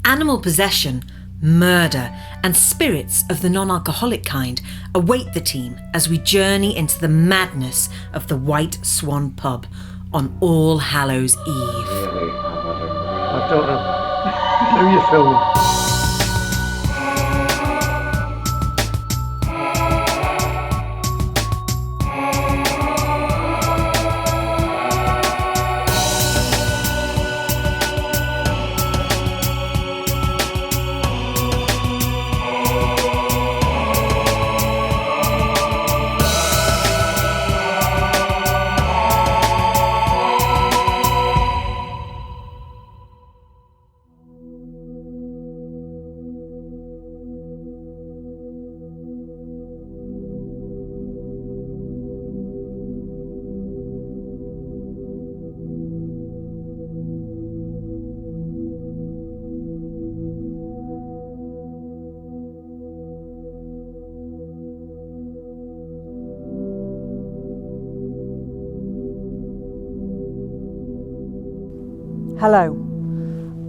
Animal possession, murder, and spirits of the non-alcoholic kind await the team as we journey into the madness of the White Swan Pub on All Hallows Eve. I don't know who you're filming. Hello,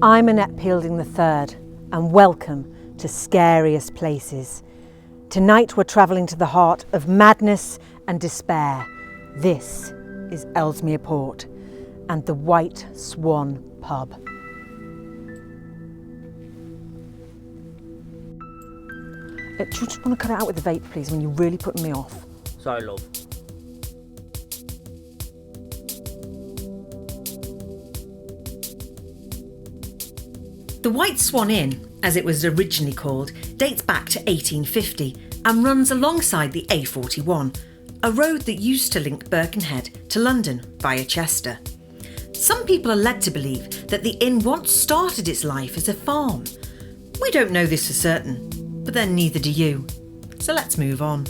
I'm Annette Pielding III and welcome to Scariest Places. Tonight we're travelling to the heart of madness and despair. This is Ellesmere Port and the White Swan Pub. Do you just want to cut it out with the vape, please? When you're really putting me off. Sorry, love. The White Swan Inn, as it was originally called, dates back to 1850 and runs alongside the A41, a road that used to link Birkenhead to London via Chester. Some people are led to believe that the inn once started its life as a farm. We don't know this for certain, but then neither do you. So let's move on.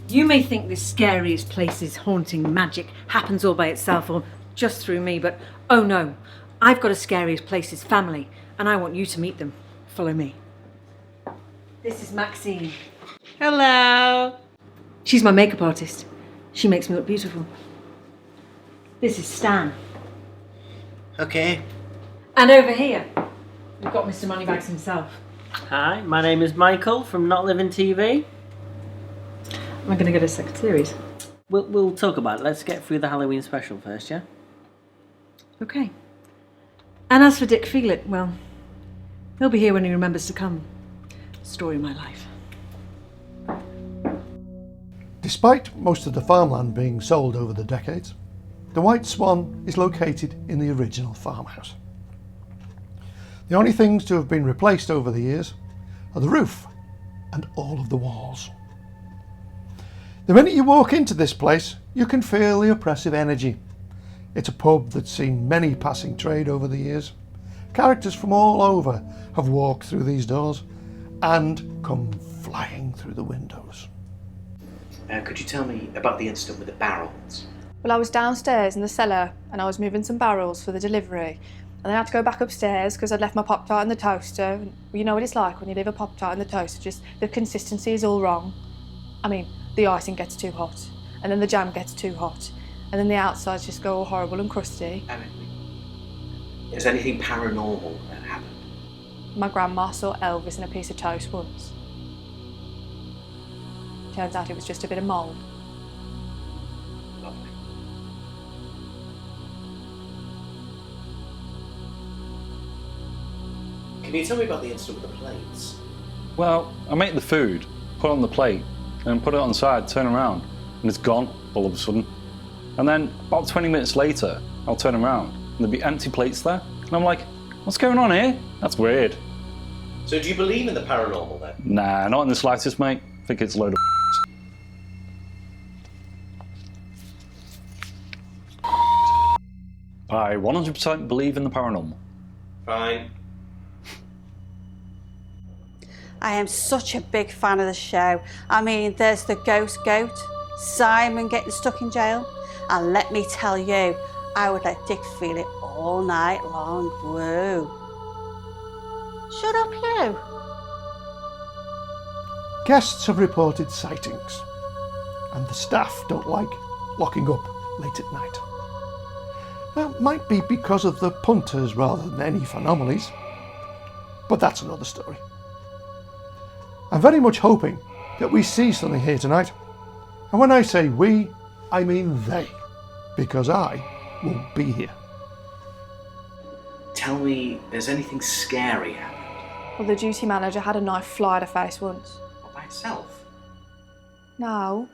You may think this Scariest Places haunting magic happens all by itself or just through me, but oh no, I've got a Scariest Places family and I want you to meet them. Follow me. This is Maxine. Hello. She's my makeup artist. She makes me look beautiful. This is Stan. Okay. And over here, we've got Mr. Moneybags himself. Hi, my name is Michael from Not Living TV. Am I going to get a second series? We'll talk about it. Let's get through the Halloween special first, yeah? Okay. And as for Dick Feelit, well, he'll be here when he remembers to come. Story of my life. Despite most of the farmland being sold over the decades, the White Swan is located in the original farmhouse. The only things to have been replaced over the years are the roof and all of the walls. The minute you walk into this place, you can feel the oppressive energy. It's a pub that's seen many passing trade over the years. Characters from all over have walked through these doors and come flying through the windows. Could you tell me about the incident with the barrels? Well, I was downstairs in the cellar and I was moving some barrels for the delivery. And then I had to go back upstairs because I'd left my Pop-Tart in the toaster. And you know what it's like when you leave a Pop-Tart in the toaster, just the consistency is all wrong. I mean, the icing gets too hot, and then the jam gets too hot, and then the outsides just go all horrible and crusty. Is anything paranormal that happened? My grandma saw Elvis in a piece of toast once. Turns out it was just a bit of mould. Lovely. Can you tell me about the incident with the plates? Well, I make the food, put it on the plate, and put it on the side, turn around, and it's gone all of a sudden. And then about 20 minutes later, I'll turn around, and there'll be empty plates there. And I'm like, what's going on here? That's weird. So do you believe in the paranormal then? Nah, not in the slightest, mate. I think it's a load of I 100% believe in the paranormal. Fine. I am such a big fan of the show. I mean, there's the ghost goat, Simon getting stuck in jail, and let me tell you, I would let Dick feel it all night long. Woo. Shut up, you. Guests have reported sightings, and the staff don't like locking up late at night. That might be because of the punters rather than any anomalies, but that's another story. I'm very much hoping that we see something here tonight. And when I say we, I mean they, because I won't be here. Tell me, there's anything scary happened? Well, the duty manager had a knife fly at her face once. What, by itself? No.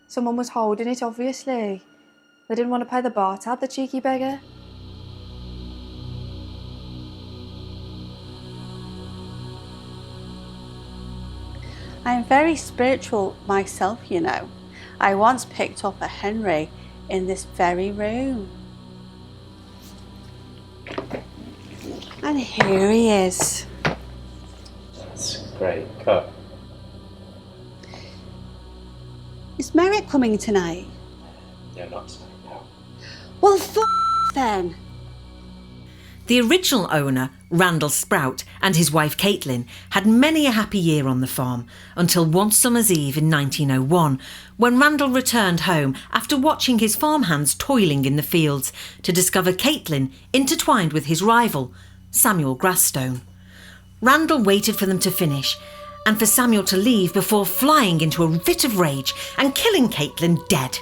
Someone was holding it, obviously. They didn't want to pay the bar tab, the cheeky beggar. I'm very spiritual myself, you know. I once picked up a Henry in this very room. And here he is. That's a great cut. Is Merrick coming tonight? No, not tonight, no. Well, then. The original owner, Randall Sprout, and his wife Caitlin had many a happy year on the farm until one summer's eve in 1901, when Randall returned home after watching his farmhands toiling in the fields to discover Caitlin intertwined with his rival, Samual Grasstone. Randall waited for them to finish and for Samuel to leave before flying into a fit of rage and killing Caitlin dead.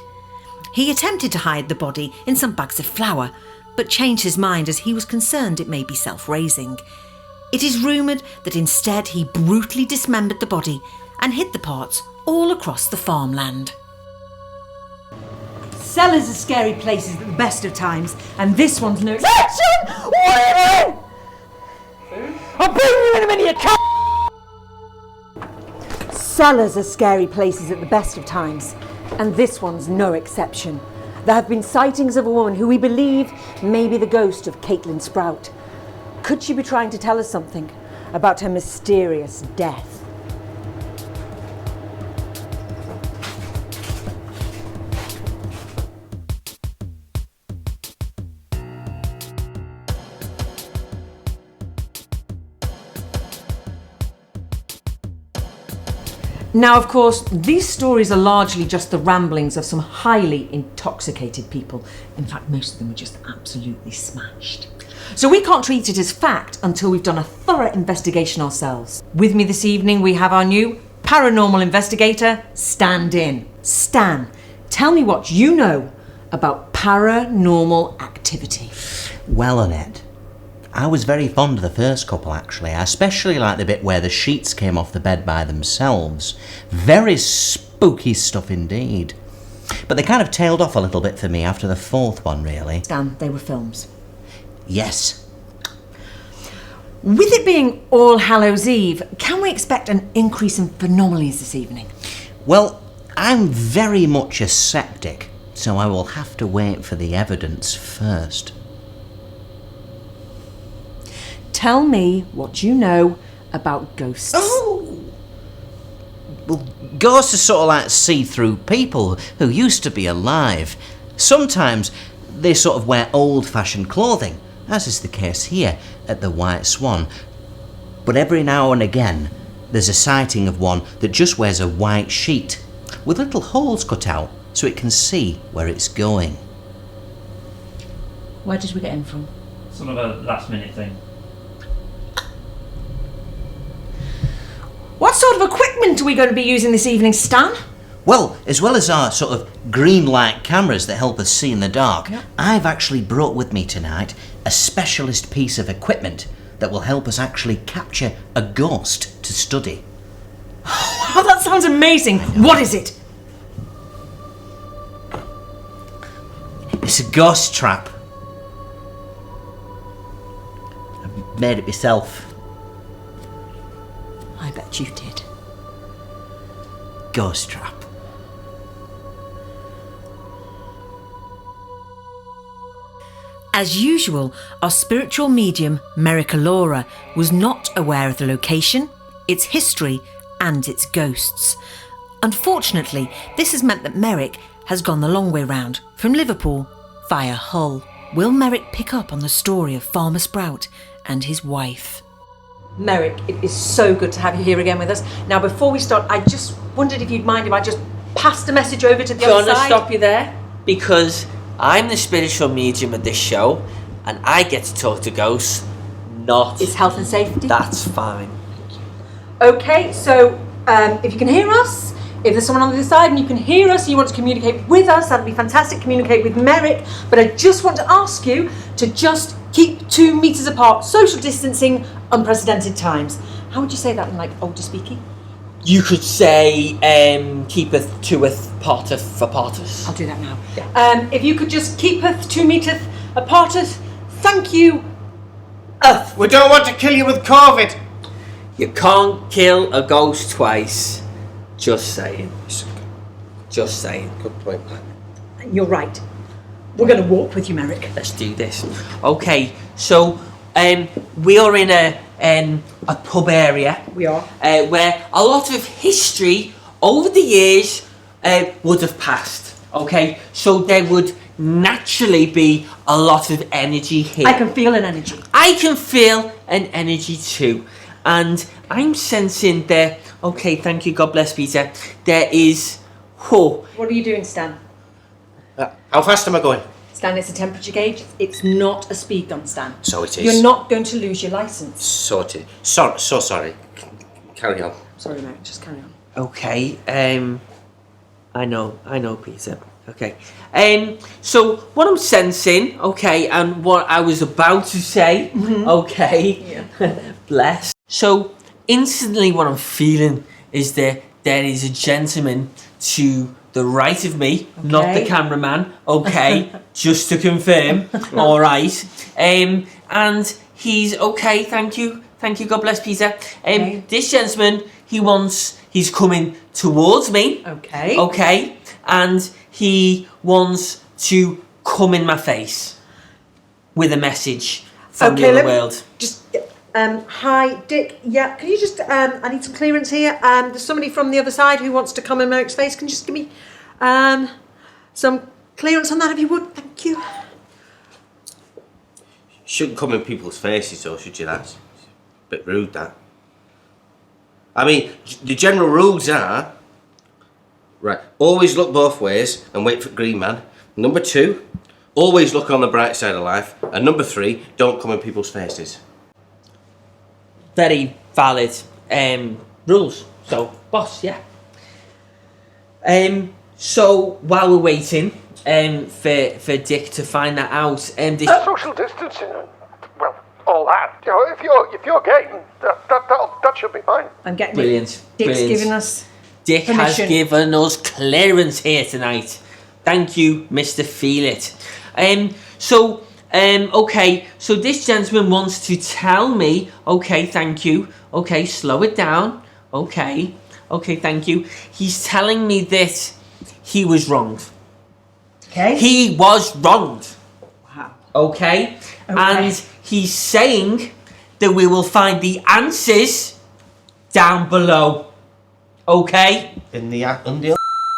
He attempted to hide the body in some bags of flour, but changed his mind as he was concerned it may be self-raising. It is rumoured that instead he brutally dismembered the body and hid the parts all across the farmland. Cellars are scary places at the best of times, and this one's no exception! What are you doing? I'll bring you in a minute, you cunt! Cellars are scary places at the best of times, and this one's no exception. There have been sightings of a woman who we believe may be the ghost of Caitlin Sprout. Could she be trying to tell us something about her mysterious death? Now, of course, these stories are largely just the ramblings of some highly intoxicated people. In fact, most of them are just absolutely smashed. So we can't treat it as fact until we've done a thorough investigation ourselves. With me this evening, we have our new paranormal investigator, Stan in. Stan, tell me what you know about paranormal activity. Well, Annette, I was very fond of the first couple, actually. I especially liked the bit where the sheets came off the bed by themselves. Very spooky stuff indeed. But they kind of tailed off a little bit for me after the fourth one, really. Stan, they were films. Yes. With it being All Hallows Eve, can we expect an increase in anomalies this evening? Well, I'm very much a skeptic, so I will have to wait for the evidence first. Tell me what you know about ghosts. Oh! Well, ghosts are sort of like see-through people who used to be alive. Sometimes they sort of wear old-fashioned clothing, as is the case here at the White Swan. But every now and again, there's a sighting of one that just wears a white sheet with little holes cut out so it can see where it's going. Where did we get in from? Some of a last-minute thing. What sort of equipment are we going to be using this evening, Stan? Well, as well as our sort of green light cameras that help us see in the dark, I've actually brought with me tonight a specialist piece of equipment that will help us actually capture a ghost to study. Oh, that sounds amazing. What is it? It's a ghost trap. I've made it myself. I bet you did. Ghost trap. As usual, our spiritual medium, Merrick Alora, was not aware of the location, its history, and its ghosts. Unfortunately, this has meant that Merrick has gone the long way round, from Liverpool via Hull. Will Merrick pick up on the story of Farmer Sprout and his wife? Merrick, it is so good to have you here again with us. Now, before we start, I just wondered if you'd mind if I just passed a message over to the other side. Do you want to stop you there? Because I'm the spiritual medium of this show, and I get to talk to ghosts, not... It's health and safety. That's fine. Okay, so if you can hear us, if there's someone on the other side and you can hear us and you want to communicate with us, that'd be fantastic. Communicate with Merrick. But I just want to ask you to just keep 2 metres apart. Social distancing, unprecedented times. How would you say that in like older speaking? You could say, keepeth, toeth, parteth, for parteth. I'll do that now. Yeah. If you could just keepeth 2 metres aparteth, thank you, Earth. We don't want to kill you with COVID. You can't kill a ghost twice. Just saying. Just saying. Good point, man. You're right. We're going to walk with you, Merrick. Let's do this. Okay, so we are in a pub area. We are. Where a lot of history over the years would have passed. Okay, so there would naturally be a lot of energy here. I can feel an energy. I can feel an energy too. And I'm sensing there, okay, thank you, God bless Peter, there is, What are you doing, Stan? How fast am I going? Stan, it's a temperature gauge. It's not a speed gun, Stan. So it is. You're not going to lose your licence. Sorted. So sorry. Carry on. Sorry, mate, just carry on. okay, I know, Peter. Okay. So what I'm sensing, okay, and what I was about to say, okay, bless. So instantly what I'm feeling is that there is a gentleman to the right of me, not the cameraman, okay, just to confirm, all right. And he's, okay, thank you, God bless Peter. This gentleman, he's coming towards me, okay, and he wants to come in my face with a message from the other world. Just, hi, Dick. Yeah, can you just, I need some clearance here. There's somebody from the other side who wants to come in Merrick's face. Can you just give me some clearance on that, if you would? Thank you. Shouldn't come in people's faces, though, should you? That's a bit rude, that. I mean, the general rules are, right, always look both ways and wait for green man. Number 2, always look on the bright side of life. And number 3, don't come in people's faces. Very valid rules. So, boss, yeah. So while we're waiting for Dick to find that out, social distancing, well, all that. You know, if you're game, that should be fine. I'm getting brilliant. it. Dick's giving us Dick permission. has given us clearance here tonight. Thank you, Mr. Feelit. Okay, so this gentleman wants to tell me, okay, thank you, okay, slow it down, okay, thank you. He's telling me that he was wronged. Okay. He was wronged. Wow. Okay? And he's saying that we will find the answers down below. Okay? In the under.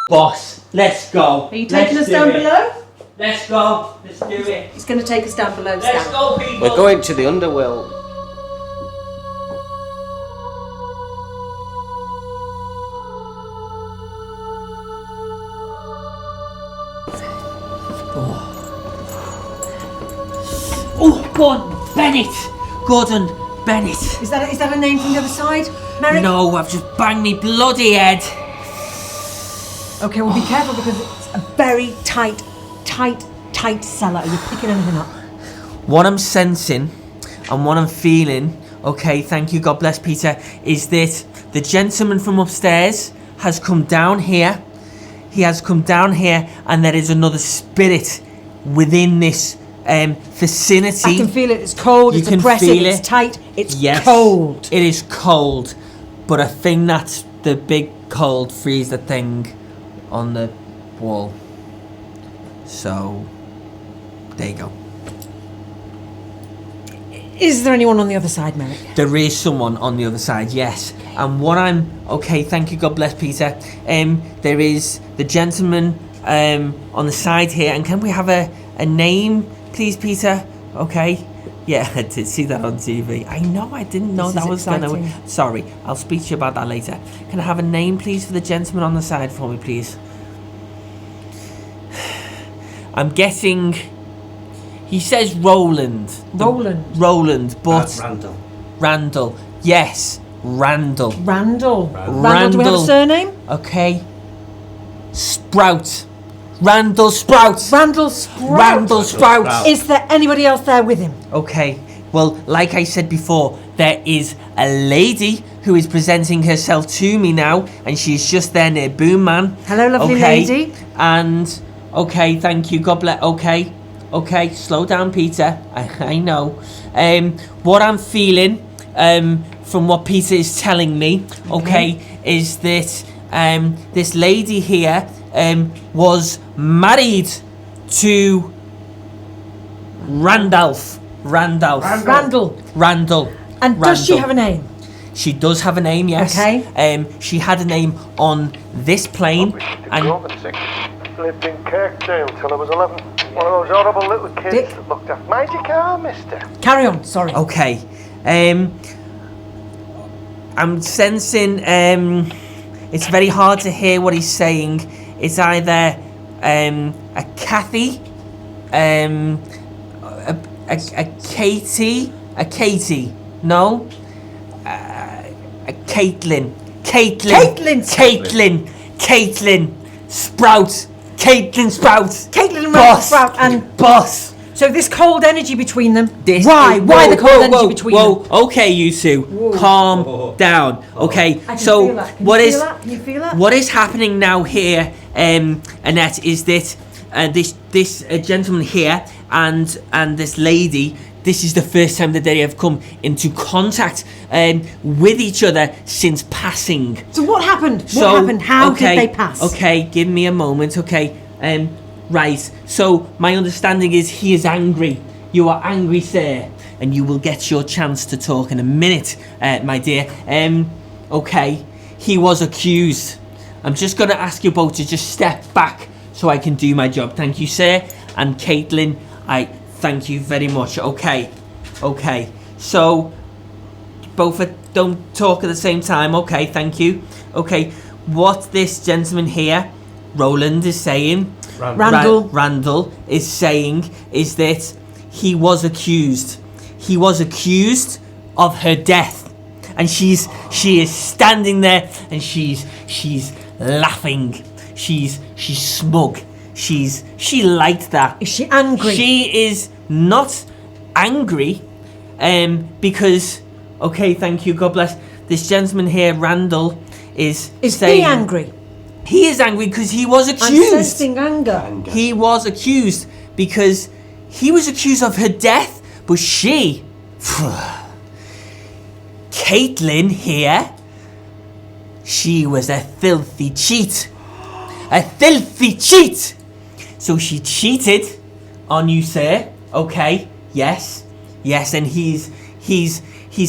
Boss, let's go. Are you taking us down below? Let's go. Let's do it. He's going to take us down below, Let's Stan. go, people. We're going to the underworld. Oh, Gordon Bennett. Gordon Bennett. Is that a name from the other side, Merrick? No, I've just banged me bloody head. Okay, well, be careful because it's a very tight cellar. Are you picking anything up? What I'm sensing and what I'm feeling, okay, thank you, God bless Peter, is that the gentleman from upstairs has come down here. He has come down here, and there is another spirit within this vicinity. I can feel it. It's cold, it's oppressive, it's tight, it's cold. It is cold, but I think that's the big cold freezer thing on the wall. So, there you go. Is there anyone on the other side, Merrick? There is someone on the other side, yes. And what I'm... Okay, thank you, God bless Peter. There is the gentleman on the side here. And can we have a name, please, Peter? Okay. Yeah, I did see that on TV. I know, I didn't know that was going to... Sorry, I'll speak to you about that later. Can I have a name, please, for the gentleman on the side for me, please? I'm getting. He says Roland. Roland, but Randall. Yes, Randall. Randall, do we have a surname? Okay. Sprout. Randall Sprout. Randall Sprout. Is there anybody else there with him? Okay. Well, like I said before, there is a lady who is presenting herself to me now, and she's just there near Boom Man. Hello, lovely lady. And okay, thank you. God bless. Okay, slow down, Peter. I know. What I'm feeling, from what Peter is telling me, is that this lady here was married to Randall. And does she have a name? She does have a name, yes. Okay. She had a name on this plane, and lived in Kirkdale till I was 11. One of those horrible little kids that looked after. Mind your car, mister. Carry on, sorry. Okay. I'm sensing it's very hard to hear what he's saying. It's either a Kathy, a Katie, no, a Caitlin, Sprout, Sprout, and Boss. So this cold energy between them. Why the cold energy between them? Okay, you two, calm down. Okay, so what is Can you feel that? what is happening now here, Annette, is that this gentleman here and this lady. This is the first time that they have come into contact with each other since passing. So what happened? How did they pass? Okay, give me a moment. Okay, right. So my understanding is he is angry. You are angry, sir, and you will get your chance to talk in a minute, my dear. Okay, he was accused. I'm just going to ask you both to just step back so I can do my job. Thank you, sir. And Caitlin, thank you very much. Okay. So, both don't talk at the same time. Okay, thank you. Okay, what this gentleman here, Roland, is saying, Randall is saying, is that he was accused. He was accused of her death, and she is standing there, and she's laughing. She's smug. She liked that. Is she angry? She is not angry, because, okay, thank you, God bless. This gentleman here, Randall, is saying... he angry? He is angry because he was accused. I'm sensing anger. He was accused because he was accused of her death, but she... Caitlin here, she was a filthy cheat. A filthy cheat! So she cheated on you, sir. Okay, yes, and he's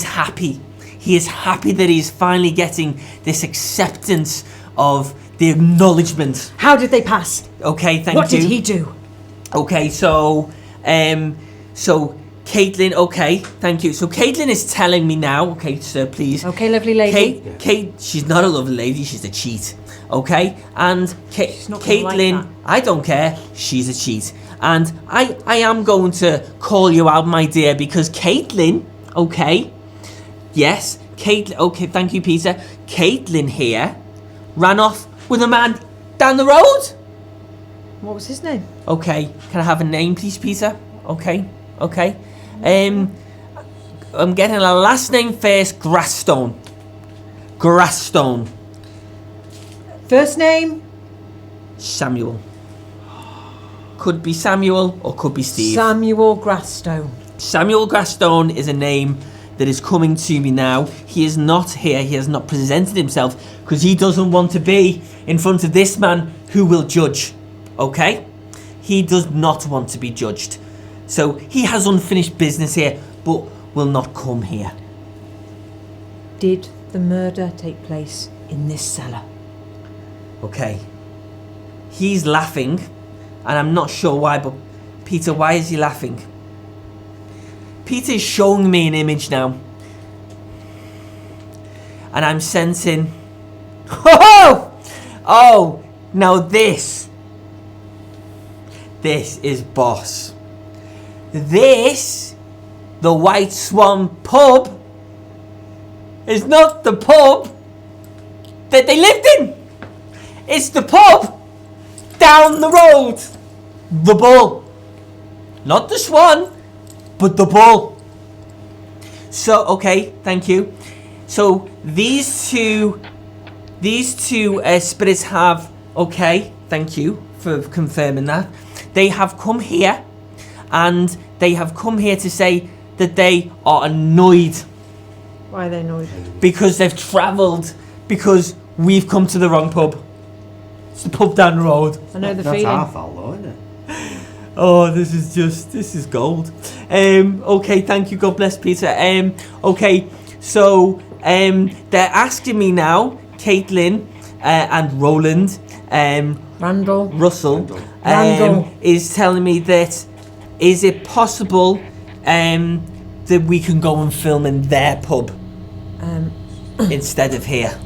happy. He is happy that he's finally getting this acceptance of the acknowledgement. How did they pass? Okay, thank you. What did he do? Okay, so Caitlin, okay, thank you. So Caitlin is telling me now, okay, sir, please. Okay, lovely lady. Kate, she's not a lovely lady, she's a cheat. Okay, and Caitlin, like I don't care, she's a cheat. And I am going to call you out, my dear, because Caitlin, okay, yes, Caitlin, okay, thank you, Peter. Caitlin here ran off with a man down the road. What was his name? Okay, can I have a name, please, Peter? Okay. I'm getting a last name first, Grasstone. First name? Samuel. Could be Samuel or could be Steve. Samuel Grasstone. Samuel Grasstone is a name that is coming to me now. He is not here. He has not presented himself because he doesn't want to be in front of this man who will judge. Okay? He does not want to be judged. So he has unfinished business here, but will not come here. Did the murder take place in this cellar? Okay. He's laughing, and I'm not sure why, but Peter, why is he laughing? Peter is showing me an image now. And I'm sensing... Oh, now this This is boss. This, the White Swan Pub, is not the pub that they lived in. It's the pub down the road. The Bull. Not the Swan, but the Bull. So, okay, thank you. So these two spirits have, okay, thank you for confirming that. They have come here, and they have come here to say that they are annoyed. Why are they annoyed? Because they've travelled, because we've come to the wrong pub. It's the pub down the road. I know the That's feeling. our fault though, isn't it? Oh, this is gold. Okay, thank you. God bless Peter. Okay, so they're asking me now, Caitlin and Roland, Russell, Randall. is telling me that is it possible that we can go and film in their pub instead of here?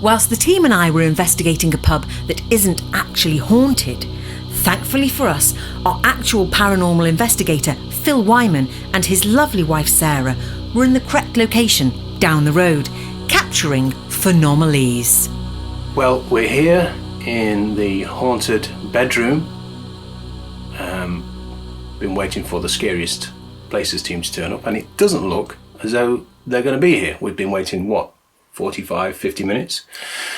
Whilst the team and I were investigating a pub that isn't actually haunted, thankfully for us, our actual paranormal investigator, Phil Wyman, and his lovely wife Sarah were in the correct location down the road, capturing phenomalies. Well, we're here in the haunted bedroom. Been waiting for the Scariest Places team to turn up, and it doesn't look as though they're going to be here. We've been waiting, 45, 50 minutes?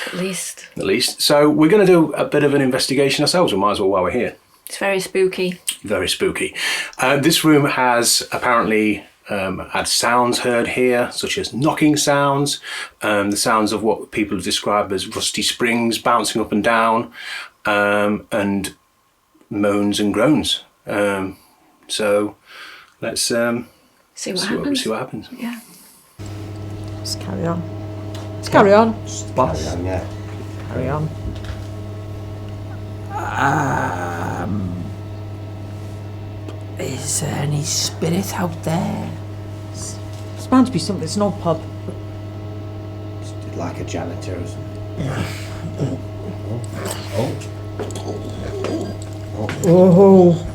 At least. So we're going to do a bit of an investigation ourselves. We might as well while we're here. It's very spooky. Very spooky. This room has apparently had sounds heard here, such as knocking sounds, the sounds of what people have described as rusty springs bouncing up and down, and moans and groans. So let's See what happens. Yeah. Just carry on. Let's carry on. Yeah. Carry on. Is there any spirit out there? It's bound to be something. It's an old pub. Like a janitor or something. Oh.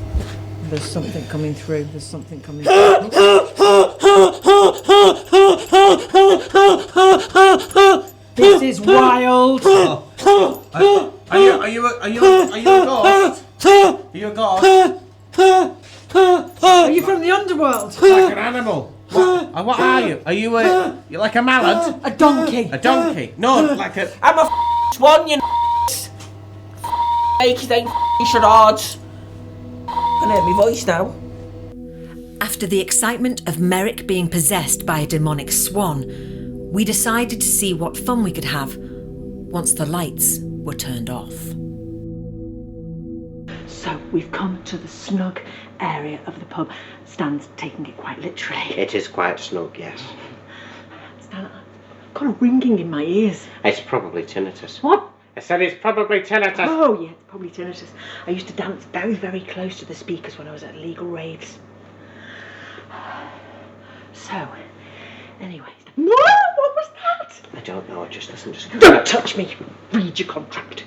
There's something coming through. There's something coming through. This is wild. Are you a ghost? Are you a ghost? Are you from the underworld? Like an animal. What are you? Are you you're like a mallard? A donkey. A donkey? No, like a... I'm a swan, you make it ain't charades. I can hear my voice now. After the excitement of Merrick being possessed by a demonic swan, we decided to see what fun we could have once the lights were turned off. So we've come to the snug area of the pub. Stan's taking it quite literally. It is quite snug, yes. Stan, I've got a ringing in my ears. It's probably tinnitus. What? I said it's probably tinnitus. Oh yeah, it's probably tinnitus. I used to dance very, very close to the speakers when I was at legal raves. So, anyway. What was that? I don't know, just listen, just... Don't touch me! Read your contract.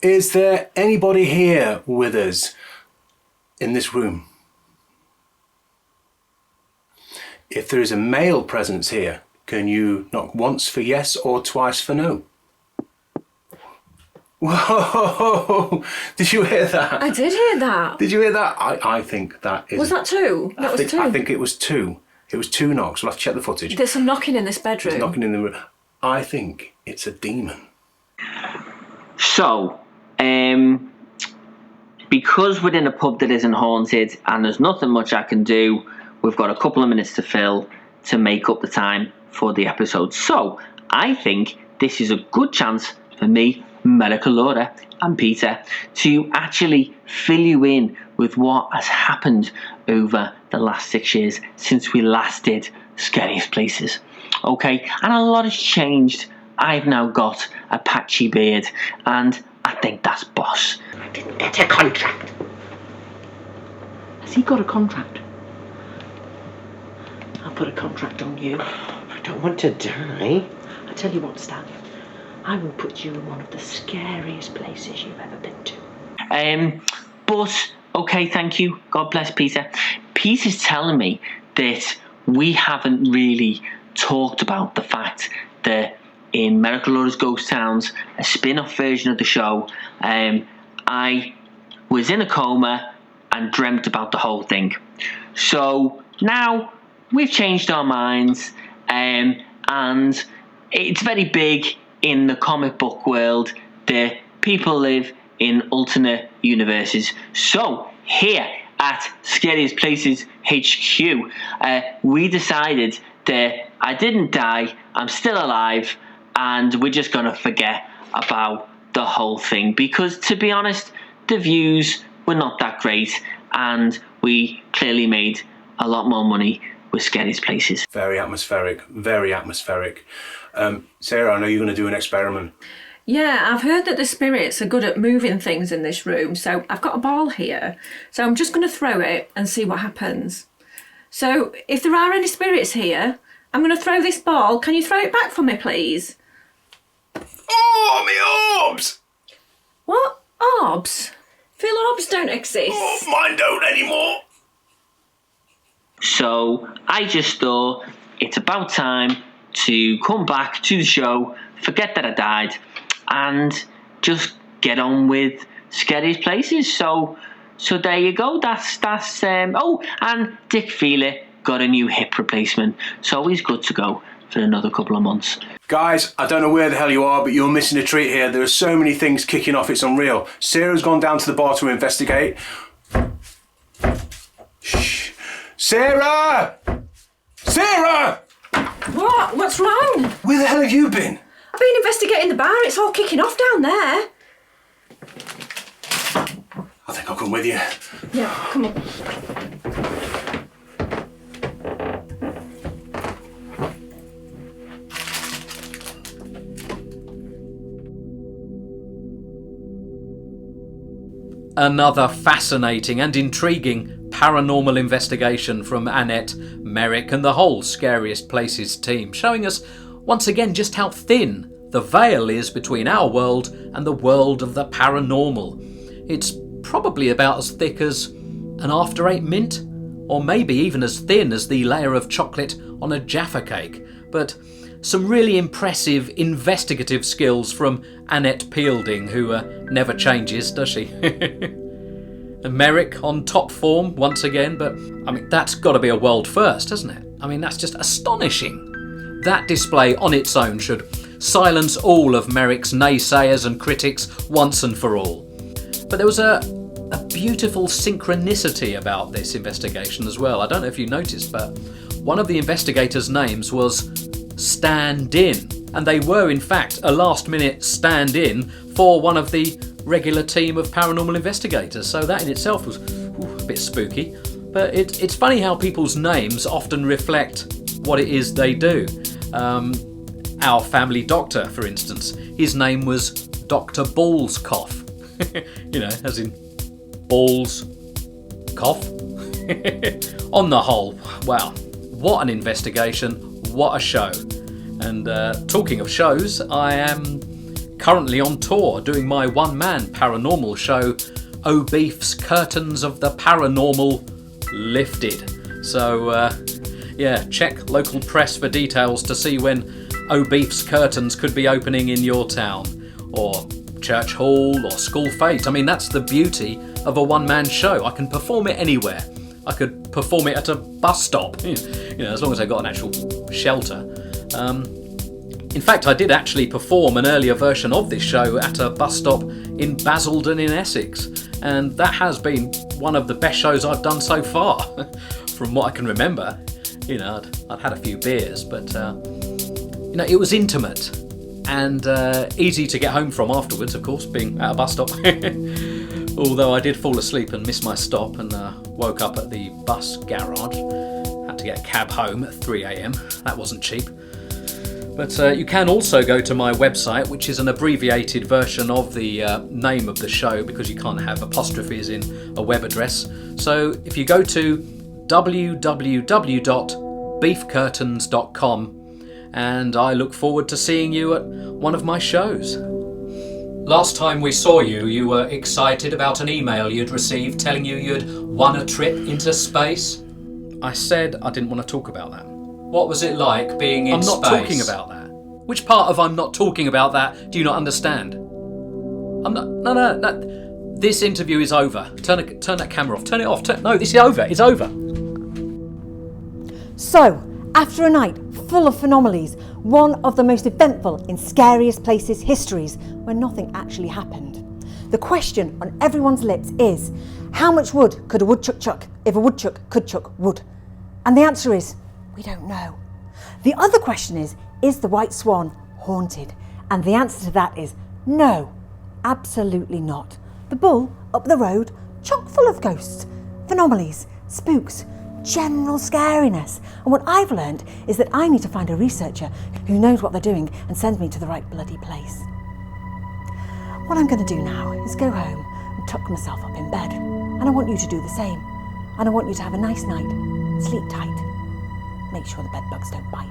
Is there anybody here with us in this room? If there is a male presence here, can you knock once for yes or twice for no? Whoa! Did you hear that? I did hear that. Did you hear that? I think that is... Was that two? That was two. I think it was two. It was two knocks. We'll have to check the footage. There's some knocking in this bedroom. There's knocking in the room. I think it's a demon. So, because we're in a pub that isn't haunted and there's nothing much I can do, we've got a couple of minutes to fill to make up the time for the episode. So, I think this is a good chance for me, Merrick Alora, and Peter to actually fill you in with what has happened over the last 6 years since we last did Scariest Places. Okay, and a lot has changed. I've now got a patchy beard, and I think that's boss. I didn't get a contract. Has he got a contract? I'll put a contract on you. I don't want to die. I tell you what, Stan. I will put you in one of the scariest places you've ever been to. But, okay, thank you. God bless Peter. Peter's telling me that we haven't really talked about the fact that in Merrick Alora's Ghost Towns, a spin-off version of the show, I was in a coma and dreamt about the whole thing. So now we've changed our minds, and it's very big in the comic book world that people live in alternate universes. So here at Scariest Places HQ, we decided that I didn't die, I'm still alive, and we're just going to forget about the whole thing, because to be honest, the views were not that great, and we clearly made a lot more money with Scariest Places. Very atmospheric, very atmospheric. Sarah, I know you're going to do an experiment. Yeah, I've heard that the spirits are good at moving things in this room, so I've got a ball here. So I'm just going to throw it and see what happens. So if there are any spirits here, I'm going to throw this ball. Can you throw it back for me, please? Oh, me orbs! What? Orbs? Feel orbs don't exist. Oh, mine don't anymore. So I just thought it's about time to come back to the show, forget that I died, and just get on with Scariest Places. So there you go. That's oh, and Dick Feelit got a new hip replacement, so he's good to go for another couple of months. Guys, I don't know where the hell you are, but you're missing a treat here. There are so many things kicking off, it's unreal. Sarah's gone down to the bar to investigate. Shh. Sarah! Sarah! What? What's wrong? Where the hell have you been? I've been investigating the bar. It's all kicking off down there. I think I'll come with you. Yeah, come on. Another fascinating and intriguing paranormal investigation from Annette, Merrick and the whole Scariest Places team, showing us once again just how thin the veil is between our world and the world of the paranormal. It's probably about as thick as an After Eight mint, or maybe even as thin as the layer of chocolate on a Jaffa cake, but some really impressive investigative skills from Annette Pielding, who never changes, does she? And Merrick on top form once again, but I mean, that's got to be a world first, hasn't it? I mean, that's just astonishing. That display on its own should silence all of Merrick's naysayers and critics once and for all. But there was a beautiful synchronicity about this investigation as well. I don't know if you noticed, but one of the investigators' names was Stand-In, and they were in fact a last-minute stand-in for one of the regular team of paranormal investigators, so that in itself was a bit spooky. But it's funny how people's names often reflect what it is they do. Our family doctor, for instance, his name was Dr. Balls Cough. You know, as in balls cough. On the whole, wow, what an investigation, what a show. And talking of shows, I am currently on tour doing my one-man paranormal show, O'Beef's Curtains of the Paranormal Lifted. So yeah, check local press for details to see when O'Beef's Curtains could be opening in your town, or church hall, or school fete. I mean, that's the beauty of a one-man show. I can perform it anywhere. I could perform it at a bus stop, you know, as long as I got an actual shelter. In fact, I did actually perform an earlier version of this show at a bus stop in Basildon in Essex, and that has been one of the best shows I've done so far, from what I can remember. You know, I'd had a few beers, but you know, it was intimate and easy to get home from afterwards, of course, being at a bus stop. Although I did fall asleep and miss my stop and woke up at the bus garage. Had to get a cab home at 3 a.m. That wasn't cheap. But you can also go to my website, which is an abbreviated version of the name of the show, because you can't have apostrophes in a web address. So if you go to www.beefcurtains.com and I look forward to seeing you at one of my shows. Last time we saw you, you were excited about an email you'd received telling you you'd won a trip into space. I said I didn't want to talk about that. What was it like being in space? I'm not talking about that. Which part of I'm not talking about that do you not understand? No. This interview is over. Turn that camera off. Turn it off. No, this is over. It's over. So, after a night full of anomalies, one of the most eventful in Scariest Places histories, where nothing actually happened, the question on everyone's lips is, how much wood could a woodchuck chuck if a woodchuck could chuck wood? And the answer is, we don't know. The other question is the White Swan haunted? And the answer to that is no, absolutely not. The bull up the road, chock full of ghosts, anomalies, spooks, general scariness. And what I've learned is that I need to find a researcher who knows what they're doing and sends me to the right bloody place. What I'm going to do now is go home and tuck myself up in bed. And I want you to do the same. And I want you to have a nice night. Sleep tight. Make sure the bed bugs don't bite.